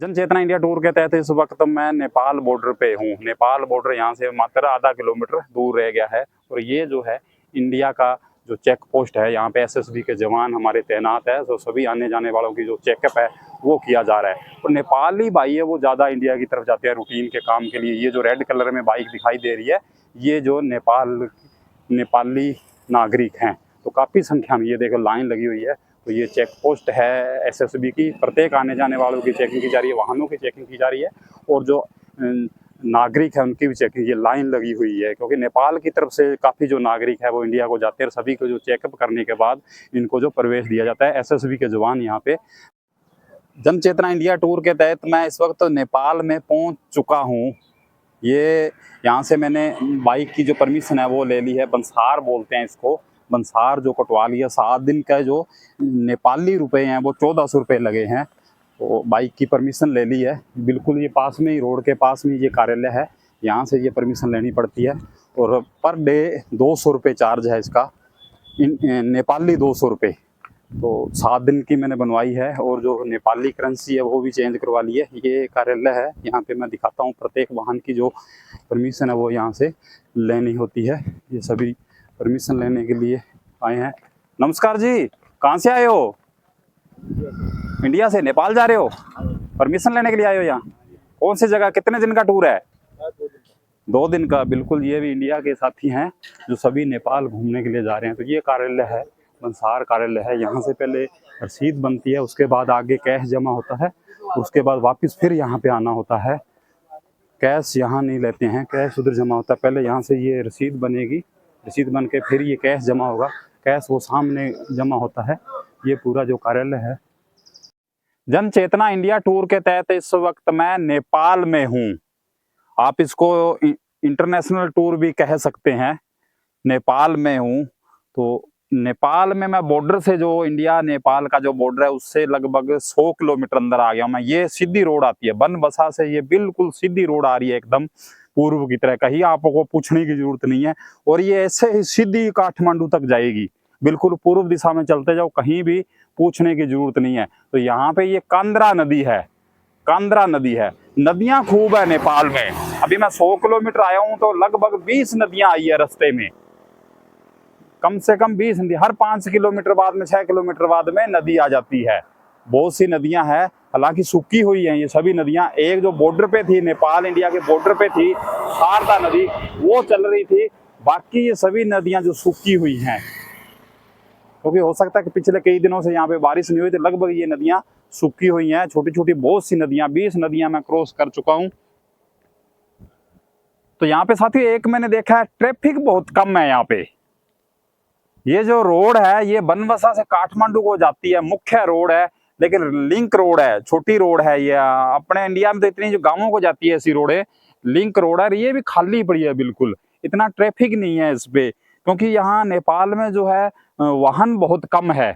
जन चेतना India tour के तहत इस वक्त मैं नेपाल बॉर्डर पे हूँ। नेपाल बॉर्डर यहाँ से मात्र आधा किलोमीटर दूर रह गया है और ये जो है इंडिया का जो चेक पोस्ट है, यहाँ पे एसएसबी के जवान हमारे तैनात है। तो सभी आने जाने वालों की जो चेकअप है वो किया जा रहा है। और नेपाली भाई है वो ज़्यादा इंडिया की तरफ जाते हैं रूटीन के काम के लिए। ये जो रेड कलर में बाइक दिखाई दे रही है ये जो नेपाली नागरिक हैं, तो काफ़ी संख्या में ये देखो लाइन लगी हुई है। तो ये चेक पोस्ट है एसएसबी की, प्रत्येक आने जाने वालों की चेकिंग की जा रही है, वाहनों की चेकिंग की जा रही है और जो नागरिक है उनकी भी चेकिंग, ये लाइन लगी हुई है। क्योंकि नेपाल की तरफ से काफ़ी जो नागरिक है वो इंडिया को जाते हैं और सभी को जो चेकअप करने के बाद इनको जो प्रवेश दिया जाता है। एसएसबी के जवान यहाँ पे जन चेतना इंडिया टूर के तहत मैं इस वक्त नेपाल में पहुँच चुका हूँ। ये यहाँ से मैंने बाइक की जो परमिशन है वो ले ली है। बंसार बोलते हैं इसको, बंसार जो कटवा लिया। 7 दिन का जो नेपाली रुपए हैं वो 1400 रुपये लगे हैं। तो बाइक की परमिशन ले ली है। बिल्कुल ये पास में ही, रोड के पास में ये कार्यालय है, यहाँ से ये परमिशन लेनी पड़ती है। और पर डे 200 रुपये चार्ज है इसका, नेपाली 200 रुपये। तो 7 दिन की मैंने बनवाई है और जो नेपाली करेंसी है वो भी चेंज करवा ली है। ये कार्यालय है, यहाँ पे मैं दिखाता हूँ। प्रत्येक वाहन की जो परमिशन है वो यहाँ से लेनी होती है। ये सभी परमिशन लेने के लिए आए हैं। नमस्कार जी, कहाँ से आए हो? इंडिया से नेपाल जा रहे हो? परमिशन लेने के लिए आए हो यहाँ? कौन सी जगह, कितने दिन का टूर है? 2 दिन का। बिल्कुल, ये भी इंडिया के साथी हैं जो सभी नेपाल घूमने के लिए जा रहे हैं। तो ये कार्यालय है, बंसार कार्यालय है। यहाँ से पहले रसीद बनती है, उसके बाद आगे कैश जमा होता है, उसके बाद वापस फिर यहाँ पे आना होता है। कैश यहाँ नहीं लेते हैं, कैश उधर जमा होता है। पहले यहाँ से ये रसीद बनेगी, रसीद बन के फिर ये कैश जमा होगा, कैश वो सामने जमा होता है। ये पूरा जो कार्यालय है। जन चेतना इंडिया टूर के तहत इस वक्त मैं नेपाल में हूँ। आप इसको इंटरनेशनल टूर भी कह सकते हैं। नेपाल में हूँ। तो नेपाल में मैं बॉर्डर से, जो इंडिया नेपाल का जो बॉर्डर है उससे लगभग 100 किलोमीटर अंदर आ गया हूँ मैं। ये सीधी रोड आती है बनबसा से, ये बिल्कुल सीधी रोड आ रही है एकदम पूर्व की तरह, कहीं आपको पूछने की जरूरत नहीं है। और ये ऐसे ही सीधी काठमांडू तक जाएगी, बिल्कुल पूर्व दिशा में चलते जाओ, कहीं भी पूछने की जरूरत नहीं है। तो यहाँ पे ये कांद्रा नदी है, कांद्रा नदी है। नदियां खूब है नेपाल में। अभी मैं 100 किलोमीटर आया हूँ तो लगभग 20 नदियां आई है रास्ते में, कम से कम 20 नदी। हर 5 किलोमीटर बाद में, 6 किलोमीटर बाद में नदी आ जाती है। बहुत सी नदियां हैं, हालांकि सूखी हुई हैं ये सभी नदियां। एक जो बॉर्डर पे थी, नेपाल इंडिया के बॉर्डर पे थी, शारदा नदी, वो चल रही थी। बाकी ये सभी नदियां जो सूखी हुई हैं, क्योंकि हो सकता है कि पिछले कई दिनों से यहाँ पे बारिश नहीं हुई, तो लगभग ये नदियां सूखी हुई हैं। छोटी छोटी बहुत सी नदियां, 20 नदियां मैं क्रॉस कर चुका हूँ। तो यहाँ पे साथियों एक मैंने देखा है, ट्रैफिक बहुत कम है यहाँ पे। ये जो रोड है ये बनबसा से काठमांडू को जाती है, मुख्य रोड है, लेकिन लिंक रोड है, छोटी रोड है ये। अपने इंडिया में तो इतनी जो गांवों को जाती है ऐसी रोड है, लिंक रोड है। ये भी खाली पड़ी है बिल्कुल, इतना ट्रैफिक नहीं है इस पे। क्योंकि यहाँ नेपाल में जो है वाहन बहुत कम है,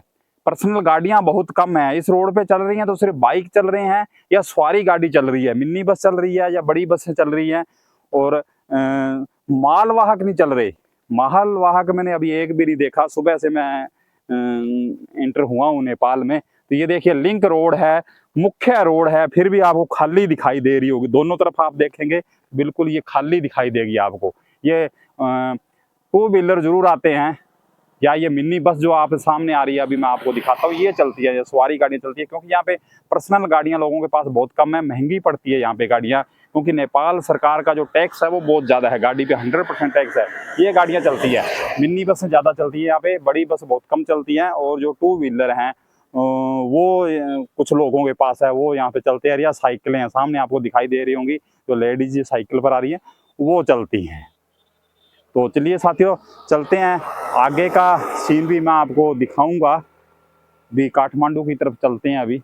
पर्सनल गाड़ियां बहुत कम है। इस रोड पे चल रही हैं तो सिर्फ बाइक चल रहे हैं या सवारी गाड़ी चल रही है, मिनी बस चल रही है या बड़ी बसें चल रही हैं। और माल वाहक नहीं चल रहे। माल वाहक मैंने अभी एक भी नहीं देखा। सुबह से मैं एंटर हुआ हूँ नेपाल में। तो ये देखिए लिंक रोड है, मुख्य रोड है, फिर भी आपको खाली दिखाई दे रही होगी। दोनों तरफ आप देखेंगे बिल्कुल ये खाली दिखाई देगी आपको। ये 2 व्हीलर जरूर आते हैं, या ये मिनी बस जो आप सामने आ रही है अभी मैं आपको दिखाता हूँ, ये चलती है, ये सवारी गाड़ी चलती है। क्योंकि यहाँ पे पर्सनल गाड़ियाँ लोगों के पास बहुत कम है, महंगी पड़ती है यहाँ पे गाड़ियाँ। क्योंकि नेपाल सरकार का जो टैक्स है वो बहुत ज़्यादा है, गाड़ी पे 100% टैक्स है। ये गाड़ियाँ चलती है, मिनी बस ज़्यादा चलती है यहाँ पे, बड़ी बस बहुत कम चलती हैं। और जो 2 व्हीलर हैं वो कुछ लोगों के पास है, वो यहाँ पे चलते हैं। या साइकिलें हैं, सामने आपको दिखाई दे रही होंगी, जो लेडीज साइकिल पर आ रही है वो चलती हैं। तो चलिए साथियों चलते हैं, आगे का सीन भी मैं आपको दिखाऊंगा। भी काठमांडू की तरफ चलते हैं अभी।